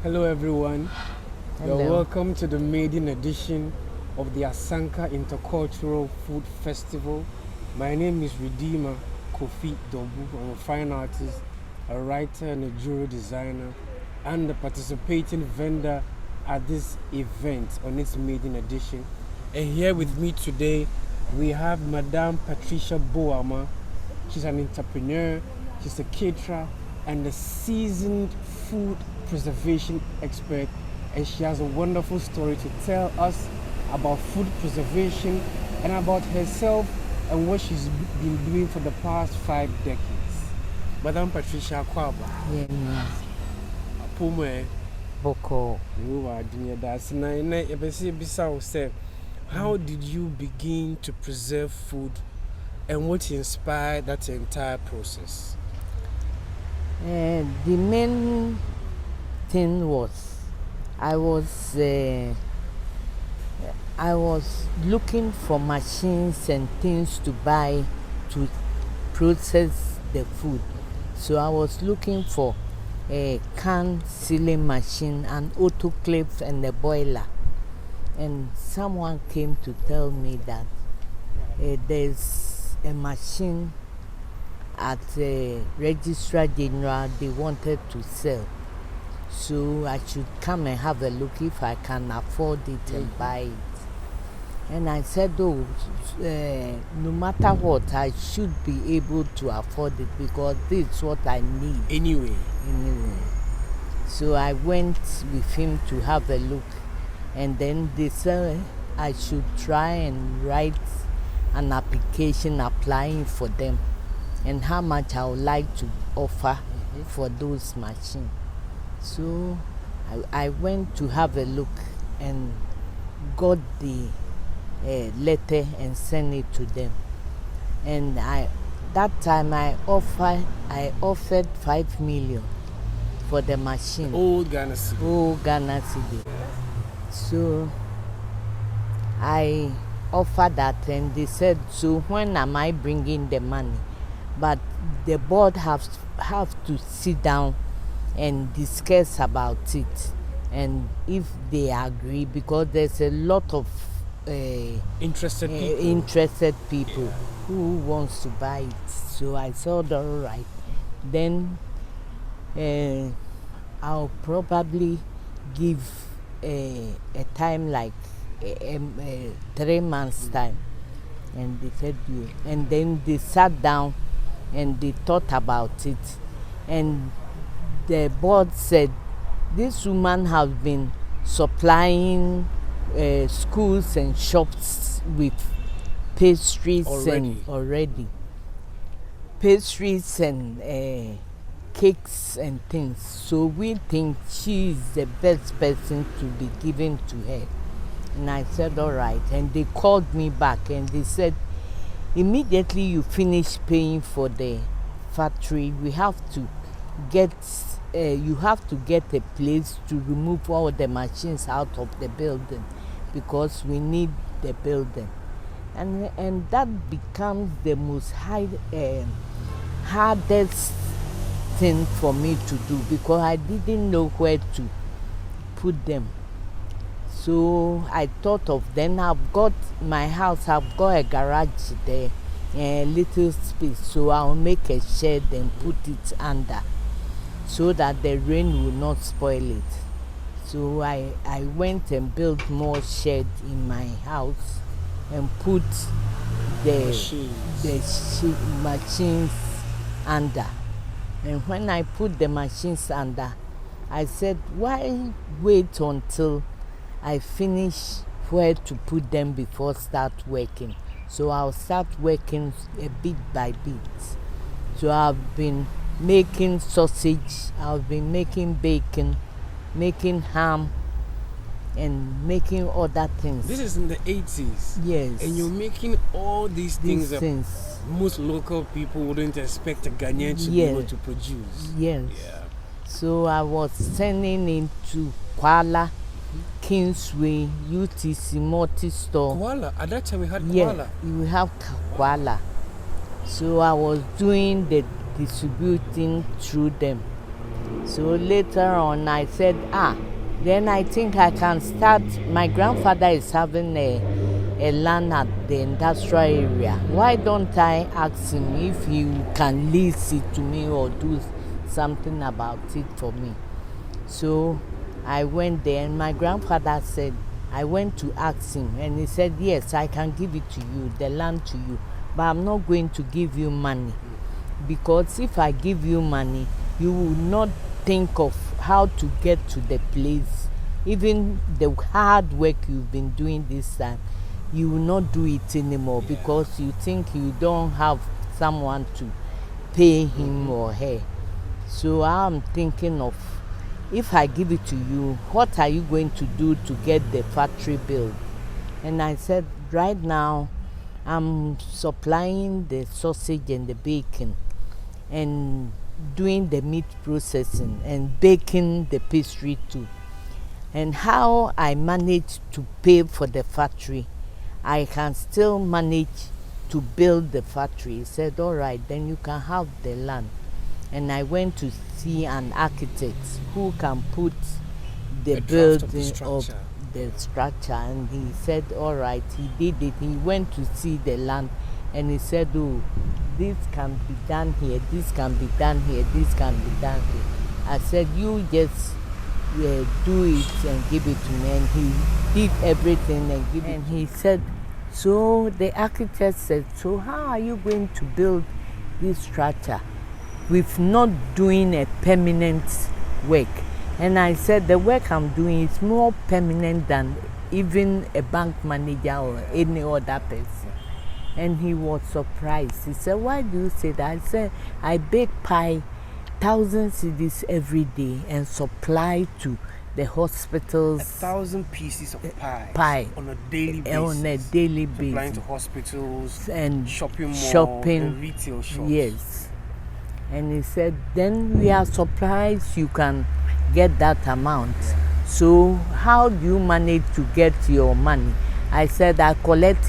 Hello everyone. Hello. You're welcome to the maiden edition of the Asanka Intercultural Food Festival. My name is Redeemer Kofi Dobu. I'm a fine artist, a writer and a jewelry designer, and a participating vendor at this event on its maiden edition. And here with me today, we have Madam Patricia Boamah. She's an entrepreneur, she's a caterer, and a seasoned food preservation expert, and she has a wonderful story to tell us about food preservation and about herself and what she's been doing for the past 5 decades. Madam Patricia Kwaba. Yes. Pume. Boko. How did you begin to preserve food, and what inspired that entire process? The main thing was I was looking for machines and things to buy to process the food. So I was looking for a can sealing machine, an autoclave, and a boiler. And someone came to tell me that there's a machine at the Registrar General they wanted to sell. So I should come and have a look if I can afford it and buy it. And I said, no matter what, I should be able to afford it because this is what I need. Anyway. So I went with him to have a look. And then they said I should try and write an application applying for them and how much I would like to offer for those machines. So I went to have a look and got the letter and sent it to them. And that time I offered 5 million for the machine. Old Ghana city. Old Ghana city. So I offered that and they said, so when am I bringing the money? But the board have to sit down and discuss about it, and if they agree, because there's a lot of interested people who wants to buy it. So I said, all right, then I'll probably give a time like 3 months time. And they said, and then they sat down and they thought about it, and the board said this woman has been supplying schools and shops with pastries already pastries and cakes and things, so we think she is the best person to be given to her. And I said, all right. And they called me back and they said, immediately you finish paying for the factory, we have to get you have to get a place to remove all the machines out of the building because we need the building. And that becomes the most hardest thing for me to do because I didn't know where to put them. So I thought of, then I've got my house, I've got a garage there, a little space, so I'll make a shed and put it under so that the rain will not spoil it. So I went and built more shed in my house and put the machines under. And when I put the machines under, I said, why wait until I finish where to put them before start working? So I'll start working a bit by bit. So I've been making sausage, I've been making bacon, making ham, and making other things. This is in the 80s. Yes. And you're making all these things that most local people wouldn't expect a Ghanaian to be able to produce. Yes. Yeah. So I was sending into Kuala, Kingsway, UTC, multi-store. Kuala? At that time we had Kuala? Yeah, we have Kuala. So I was doing the distributing through them. So later on, I said, then I think I can start. My grandfather is having a land at the industrial area. Why don't I ask him if he can lease it to me or do something about it for me? So I went there, and my grandfather said, I went to ask him, and he said, yes, I can give it to you, the land to you, but I'm not going to give you money, because if I give you money, you will not think of how to get to the place. Even the hard work you've been doing this time, you will not do it anymore, because you think you don't have someone to pay him or her. So I'm thinking of, if I give it to you, what are you going to do to get the factory built? And I said, right now, I'm supplying the sausage and the bacon and doing the meat processing and baking the pastry too. And how I manage to pay for the factory, I can still manage to build the factory. He said, all right, then you can have the land. And I went to see an architect who can put the building of the structure, and he said, all right, he did it. He went to see the land, and he said, oh, this can be done here, this can be done here, this can be done here. I said, you just do it and give it to me. And he did everything and give it. And he said, so the architect said, so how are you going to build this structure with not doing a permanent work? And I said, the work I'm doing is more permanent than even a bank manager or any other person. And he was surprised. He said, why do you say that? I said, I bake pie 1,000 cedis every day and supply to the hospitals. 1,000 pieces of pie on a daily basis. On a daily basis. Supplying to hospitals and shopping malls and retail shops. Yes. And he said, then we are surprised you can get that amount. So how do you manage to get your money? I said, I collect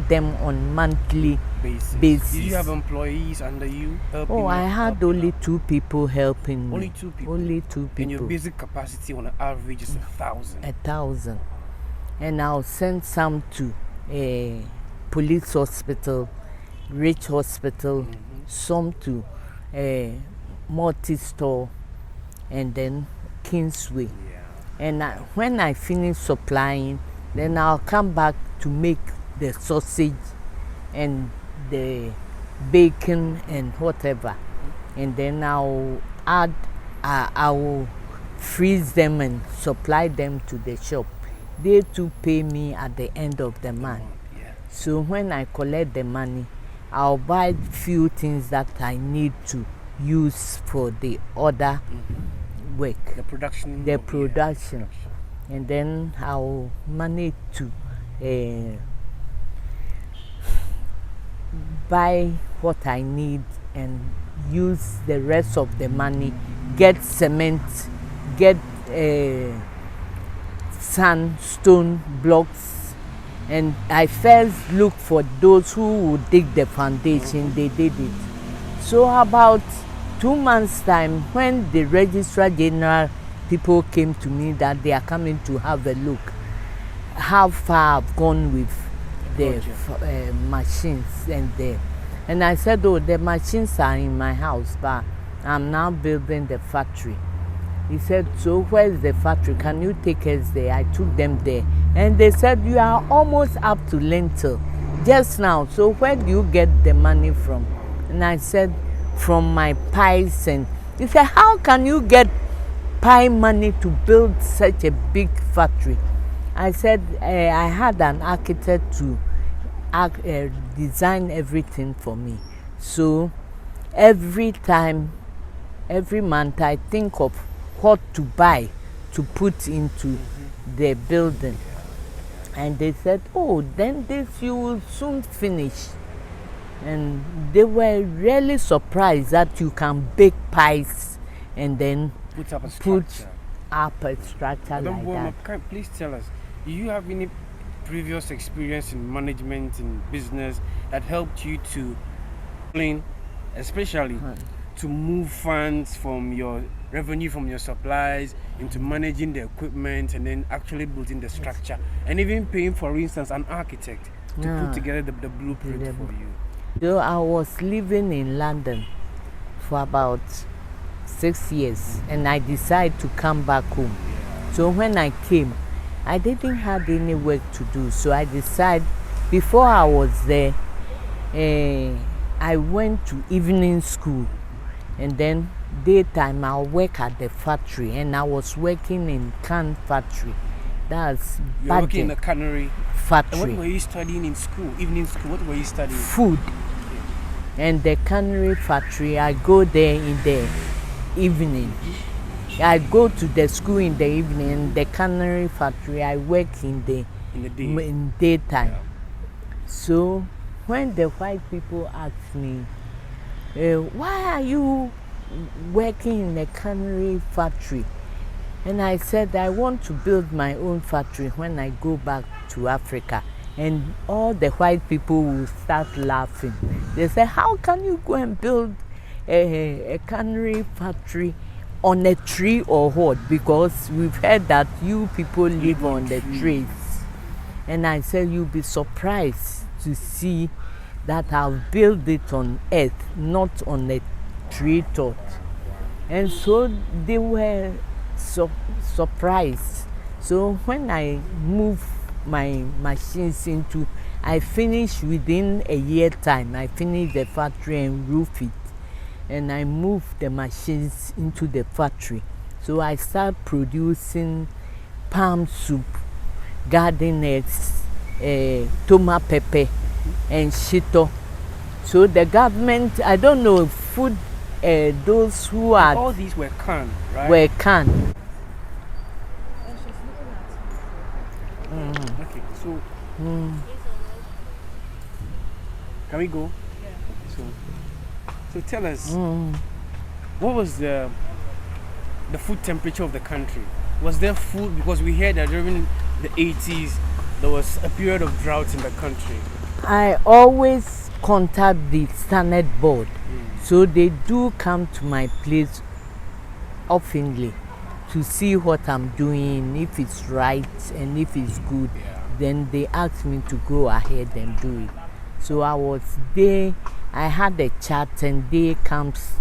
them on monthly basis. Did you have employees under you helping? Oh, I had only 2 people helping me. Only 2 people? Only 2 people. And your basic capacity on an average is 1,000? 1,000. And I'll send some to a police hospital, rich hospital, some to a multi-store, and then Kingsway. And when I finish supplying, then I'll come back to make the sausage and the bacon and whatever. And then I'll add, I will freeze them and supply them to the shop. They too pay me at the end of the month. So when I collect the money, I'll buy few things that I need to use for the other work. The production. The production. And then I'll manage to buy what I need and use the rest of the money, get cement, get sandstone blocks. And I first look for those who would dig the foundation. They did it. So about 2 months' time, when the Registrar General people came to me that they are coming to have a look how far I've gone with the machines and I said, oh, the machines are in my house, but I'm now building the factory. He said, so where's the factory? Can you take us there? I took them there, and they said, you are almost up to lintel just now, so where do you get the money from? And I said, from my pies. And he said, how can you get pie money to build such a big factory? I said, I had an architect to design everything for me. So every month I think of what to buy to put into the building. And they said, oh, then this you will soon finish. And they were really surprised that you can bake pies and then put up a structure Madam like Boamah, please tell us, do you have any previous experience in management, in business, that helped you to explain, especially to move funds from your revenue from your supplies into managing the equipment and then actually building the structure and even paying, for instance, an architect to put together the blueprint for you? So I was living in London for about 6 years and I decided to come back home. So when I came, I didn't have any work to do. So I decided, before I was there, I went to evening school, and then daytime I'll work at the factory, and I was working in can factory. That's You're working in the cannery factory. And what were you studying in school? Evening school, what were you studying? Food. And the cannery factory, I go there in the evening. I go to the school in the evening, and the cannery factory, I work in the day. In daytime. So when the white people ask me, why are you working in a cannery factory? And I said, I want to build my own factory when I go back to Africa. And all the white people will start laughing. They say, how can you go and build a cannery factory on a tree or what? Because we've heard that you people live on the trees. And I said, you'll be surprised to see that I've built it on earth, not on a tree top. And so they were surprised. So when I moved my machines into, I finished within a year time. I finished the factory and roofed it. And I moved the machines into the factory. So I started producing palm soup, garden eggs, tomato pepper, and shito. So the government, I don't know, food, those who are... All these were canned, right? Were canned. Okay, so... Can we go? Yeah. So tell us, what was the food temperature of the country? Was there food? Because we heard that during the 80s, there was a period of drought in the country. I always contact the Standard Board. So they do come to my place oftenly to see what I'm doing, if it's right and if it's good. Then they ask me to go ahead and do it. So I was there. I had a chat, and they comes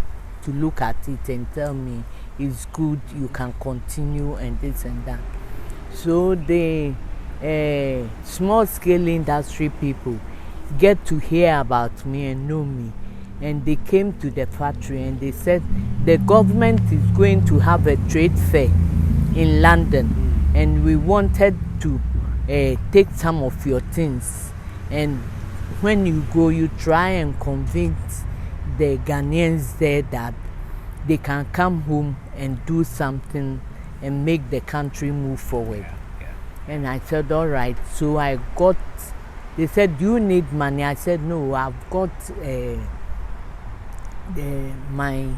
to look at it and tell me it's good, you can continue, and this and that. So the small scale industry people get to hear about me and know me, and they came to the factory and they said the government is going to have a trade fair in London, and we wanted to take some of your things, and when you go, you try and convince the Ghanaians there that they can come home and do something and make the country move forward. And I said, all right. So I got, they said, do you need money? I said, no, I've got my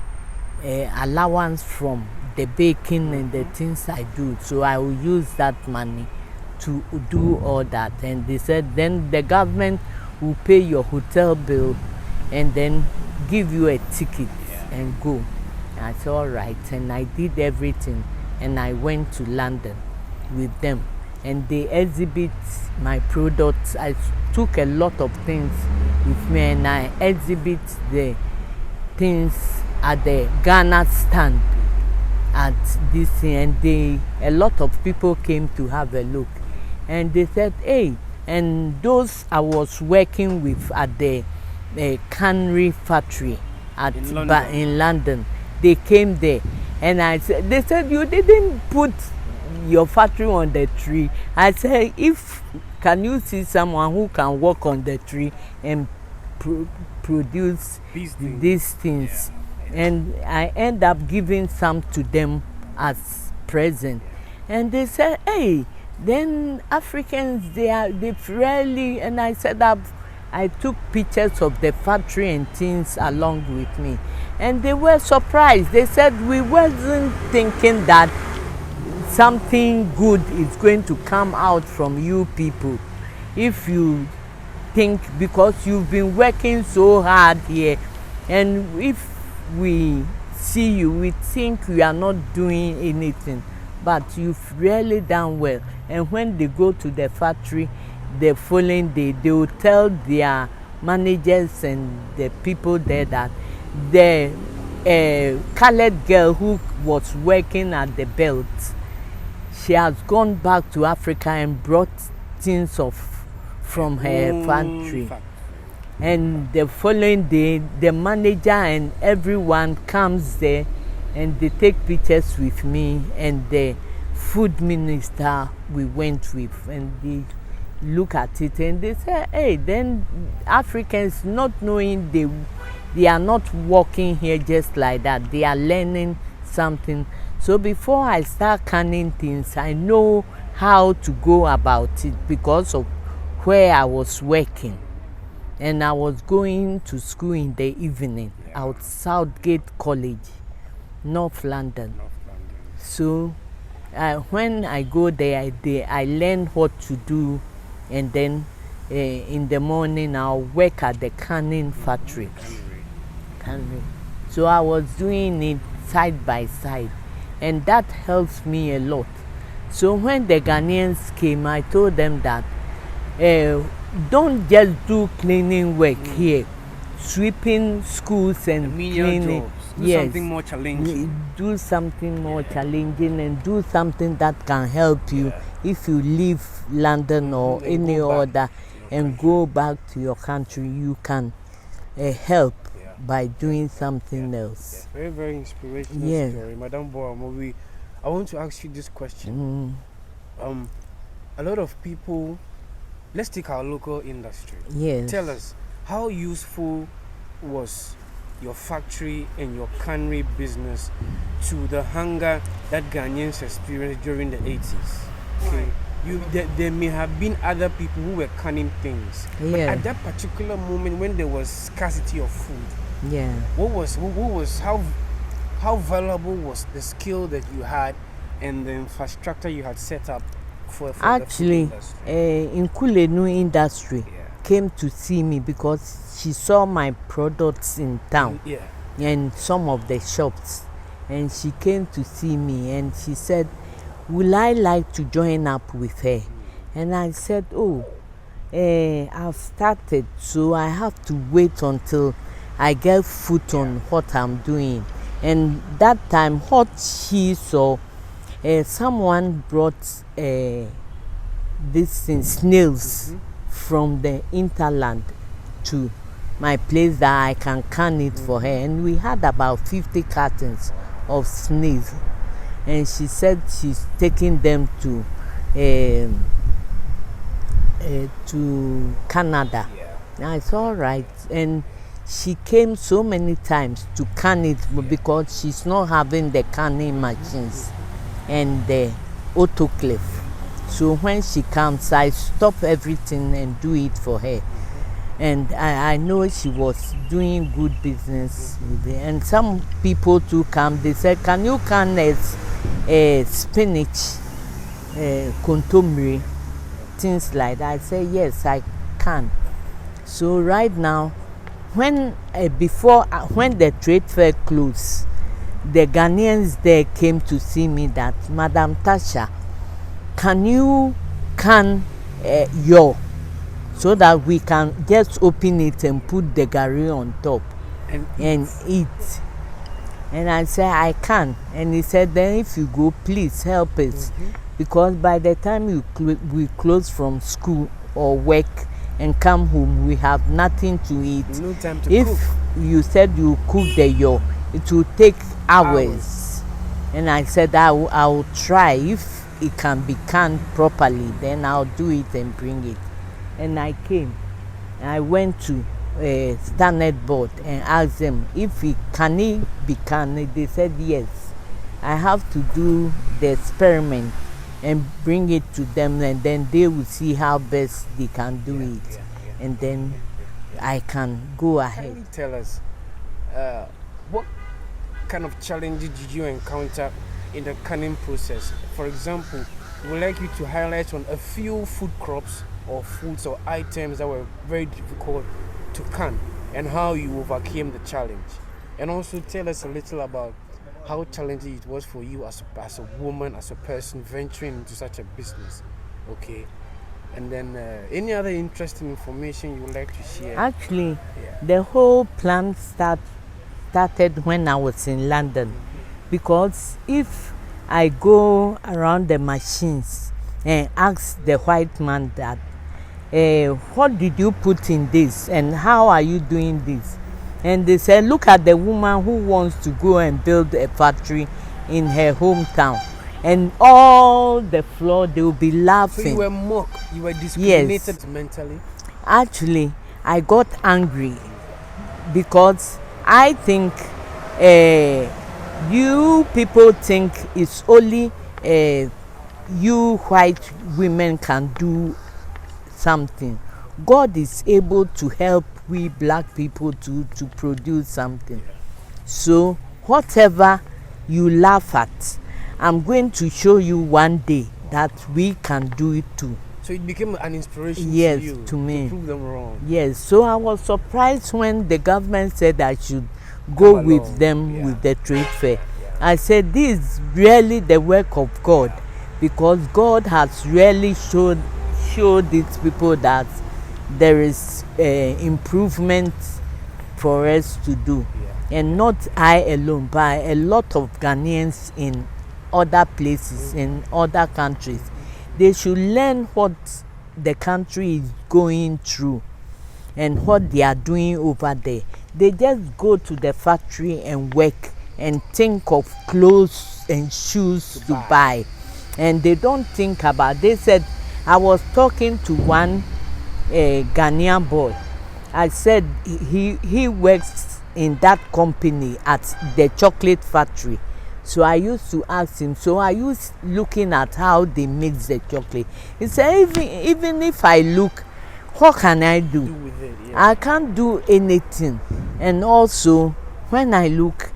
allowance from the baking and the things I do. So I will use that money to do all that. And they said, then the government will pay your hotel bill and then give you a ticket and go. And I said, all right. And I did everything. And I went to London with them. And they exhibit my products. I took a lot of things with me, and I exhibit the things at the Ghana stand at this thing. And a lot of people came to have a look. And they said, hey, and those I was working with at the cannery factory in London, they came there. And they said, you didn't put your factory on the tree. I said, can you see someone who can work on the tree and produce these things? And I end up giving some to them as present. And they said, hey, then Africans, they've really, and I said I took pictures of the factory and things along with me. And they were surprised. They said, we wasn't thinking that something good is going to come out from you people. If you think, because you've been working so hard here, and if we see you, we think we are not doing anything, but you've really done well. And when they go to the factory the following day, they will tell their managers and the people there that the colored girl who was working at the belt, she has gone back to Africa and brought things from her factory. And the following day, the manager and everyone comes there and they take pictures with me and the food minister we went with, and they look at it and they say, hey, then Africans not knowing they are not working here just like that. They are learning something. So before I start canning things, I know how to go about it because of where I was working. And I was going to school in the evening at Southgate College, North London. So when I go there, I learn what to do, and then in the morning I'll work at the canning factory. So I was doing it side by side, and that helps me a lot. So when the Ghanaians came, I told them that don't just do cleaning work here, sweeping schools and cleaning. Do something more challenging. Do something more challenging and do something that can help you if you leave London or any other and go back to your country. You can help by doing something else. Very, very inspirational story. Madam Boamah, I want to ask you this question. A lot of people, let's take our local industry. Yes. Tell us, how useful was your factory and your cannery business to the hunger that Ghanaians experienced during the 80s? Okay. There may have been other people who were canning things. But at that particular moment when there was scarcity of food, how valuable was the skill that you had and the infrastructure you had set up for actually the food industry? In Kulenu industry came to see me because she saw my products in town and some of the shops, and she came to see me and she said, will I like to join up with her? And I said, I've started, so I have to wait until I get foot on what I'm doing. And that time what she saw, someone brought this thing, snails from the interland to my place that I can can it for her, and we had about 50 cartons of snails, and she said she's taking them to Canada. Now it's all right, and she came so many times to can it because she's not having the canning machines and the autoclave. So when she comes, I stop everything and do it for her. And I know she was doing good business with it. And some people too come, they said, can you can spinach, contomere, things like that? I say, yes, I can. So right now, when the trade fair closed, the Ghanaians there came to see me that, Madam Tasha, can you can your, so that we can just open it and put the gari on top and eat. And I said, I can. And he said, then if you go, please help us. Because by the time we close from school or work and come home, we have nothing to eat. No time to if cook. You said you cook the yo, it will take hours. And I said, I will try. If it can be canned properly, then I'll do it and bring it. And I came. I went to Standard Board and asked them if it can be canned. They said yes. I have to do the experiment and bring it to them, and then they will see how best they can do it. And then I can go ahead. Can you tell us what kind of challenges did you encounter in the canning process? For example, we would like you to highlight on a few food crops or foods or items that were very difficult to can and how you overcame the challenge. And also tell us a little about how challenging it was for you as a woman, as a person venturing into such a business. Okay. And then any other interesting information you would like to share? Actually, the whole plan started when I was in London, because if I go around the machines and ask the white man that, what did you put in this and how are you doing this? And they said, look at the woman who wants to go and build a factory in her hometown. And all the floor, they will be laughing. So you were mocked, you were discriminated mentally? Actually, I got angry because I think you people think it's only you white women can do something. God is able to help we black people to produce something. So whatever you laugh at, I'm going to show you one day that we can do it too. So it became an inspiration to you, to me, to prove them wrong. Yes, so I was surprised when the government said I should go with them with the trade fair. I said, this is really the work of God, because God has really showed these people that there is improvement for us to do. And not I alone, but a lot of Ghanaians in other places, in other countries. They should learn what the country is going through and what they are doing over there. They just go to the factory and work and think of clothes and shoes to buy. And they don't think about, they said, I was talking to one Ghanaian boy. I said he works in that company at the chocolate factory. So I used to ask him, so are you looking at how they mix the chocolate? He said, even if I look, what can I do? With it, I can't do anything. And also, when I look,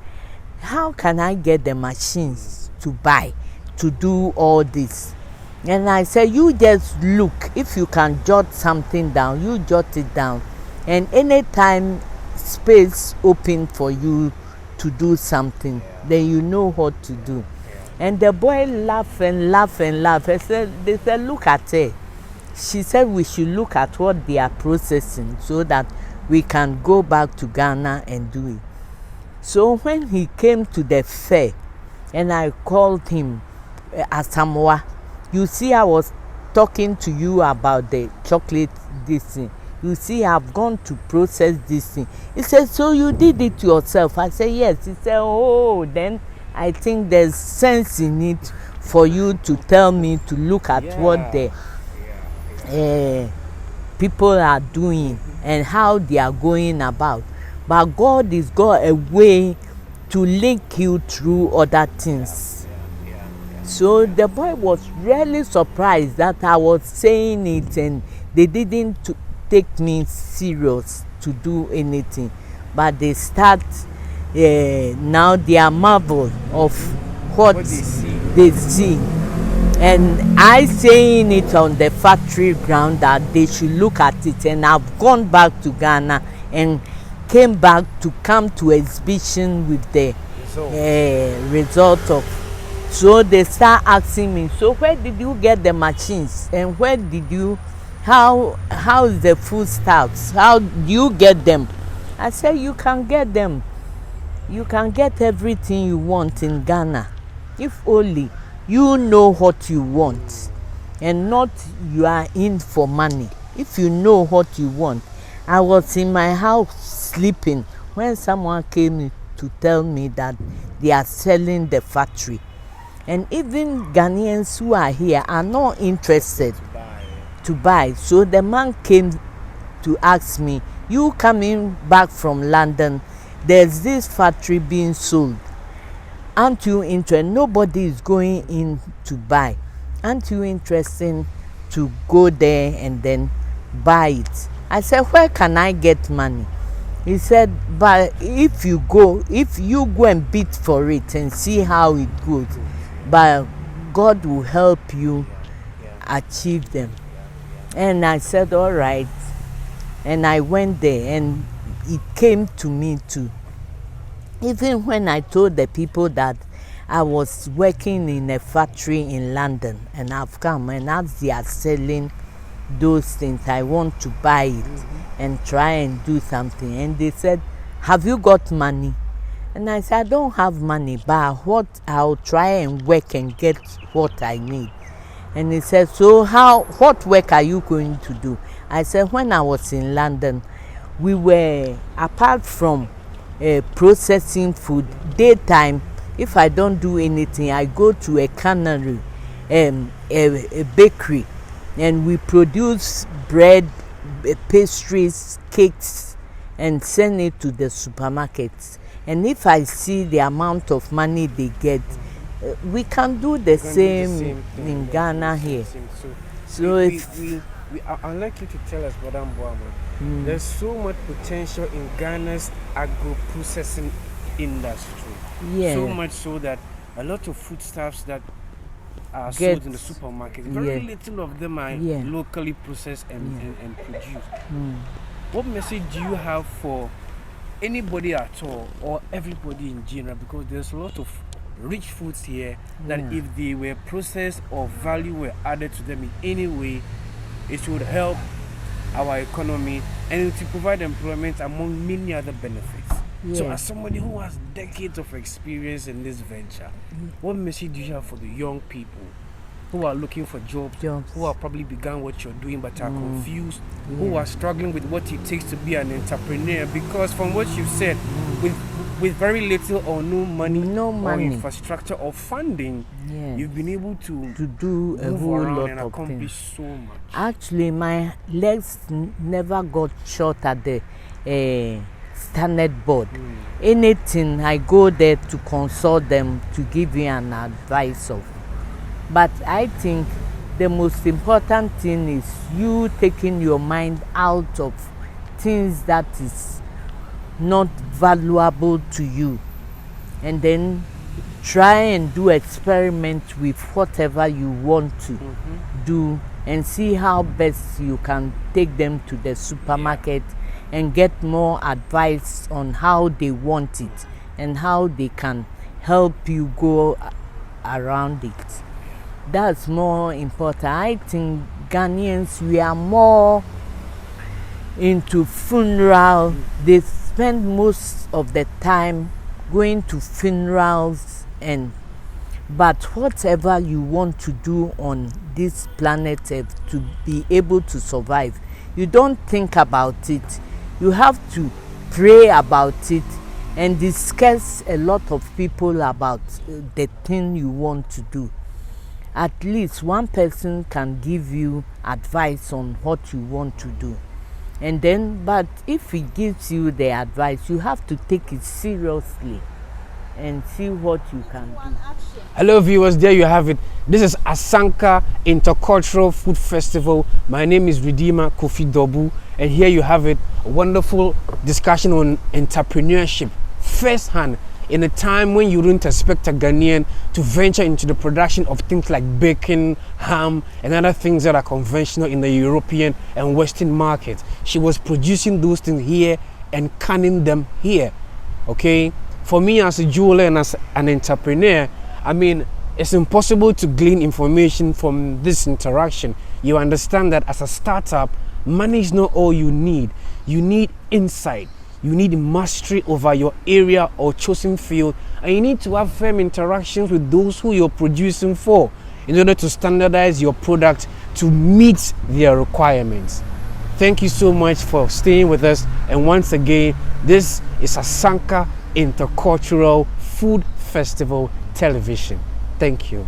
how can I get the machines to buy, to do all this? And I said, you just look. If you can jot something down, you jot it down. And anytime space open for you to do something, then you know what to do. And the boy laughed and laughed and laughed. They said, look at her. She said we should look at what they are processing so that we can go back to Ghana and do it. So when he came to the fair, and I called him, Asamoah, you see, I was talking to you about the chocolate this thing. You see, I've gone to process this thing. He said, so you did it yourself? I said, yes. He said, oh, then I think there's sense in it for you to tell me to look at what the people are doing and how they are going about. But God has got a way to link you through other things. So the boy was really surprised that I was saying it, and they didn't take me serious to do anything. But they start, now they are marvel of what they see. And I saying it on the factory ground that they should look at it. And I've gone back to Ghana and came back to come to exhibition with the result of. So they start asking me, so where did you get the machines? And where did you, how is the food stuffs? How do you get them? I said, you can get them. You can get everything you want in Ghana. If only you know what you want and not you are in for money. If you know what you want. I was in my house sleeping when someone came to tell me that they are selling the factory. And even Ghanaians who are here are not interested to buy. So the man came to ask me, you coming back from London, there's this factory being sold. Aren't you interested? Nobody is going in to buy. Aren't you interested to go there and then buy it? I said, where can I get money? He said, but if you go and bid for it and see how it goes, but God will help you achieve them. And I said, all right. And I went there, and it came to me too. Even when I told the people that I was working in a factory in London and I've come, and as they are selling those things, I want to buy it and try and do something. And they said, have you got money? And I said, I don't have money, but I'll try and work and get what I need. And he said, so what work are you going to do? I said, when I was in London, we were, apart from processing food, daytime, if I don't do anything, I go to a cannery, a bakery, and we produce bread, pastries, cakes, and send it to the supermarkets. And if I see the amount of money they get, we can do the same in Ghana here. So I'd like you to tell us, Madam Boamah, there's so much potential in Ghana's agro-processing industry. Yeah. So much so that a lot of foodstuffs that are sold in the supermarket, very little of them are locally processed and produced. What message do you have for anybody at all or everybody in general? Because there's a lot of rich foods here that if they were processed or value were added to them in any way, it would help our economy and to provide employment among many other benefits. So as somebody who has decades of experience in this venture, what message do you have for the young people who are looking for jobs, who have probably begun what you're doing but are confused, who are struggling with what it takes to be an entrepreneur? Because from what you've said, with very little or no money or infrastructure or funding, you've been able to do a whole lot and of accomplish things. so much. Actually, my legs never got short at the standard board. Anything, I go there to consult them to give you an advice of. But I think the most important thing is you taking your mind out of things that is not valuable to you, and then try and do experiment with whatever you want to do and see how best you can take them to the supermarket and get more advice on how they want it and how they can help you go around it. That's more important. I think Ghanaians, we are more into funeral. They spend most of the time going to funerals, but whatever you want to do on this planet Earth to be able to survive, you don't think about it. You have to pray about it and discuss a lot of people about the thing you want to do. At least one person can give you advice on what you want to do. And then, but if he gives you the advice, you have to take it seriously and see what you can do. Hello viewers, there you have it. This is Asanka Intercultural Food Festival. My name is Redeemer Kofi Dobu, and here you have it, a wonderful discussion on entrepreneurship firsthand in a time when you don't expect a Ghanaian to venture into the production of things like bacon, ham, and other things that are conventional in the European and Western markets. She was producing those things here and canning them here. Okay, for me as a jeweler and as an entrepreneur, I mean, it's impossible to glean information from this interaction. You understand that as a startup, money is not all you need. You need insight. You need mastery over your area or chosen field, and you need to have firm interactions with those who you're producing for in order to standardize your product to meet their requirements. Thank you so much for staying with us, and once again, this is Asanka Intercultural Food Festival Television. Thank you.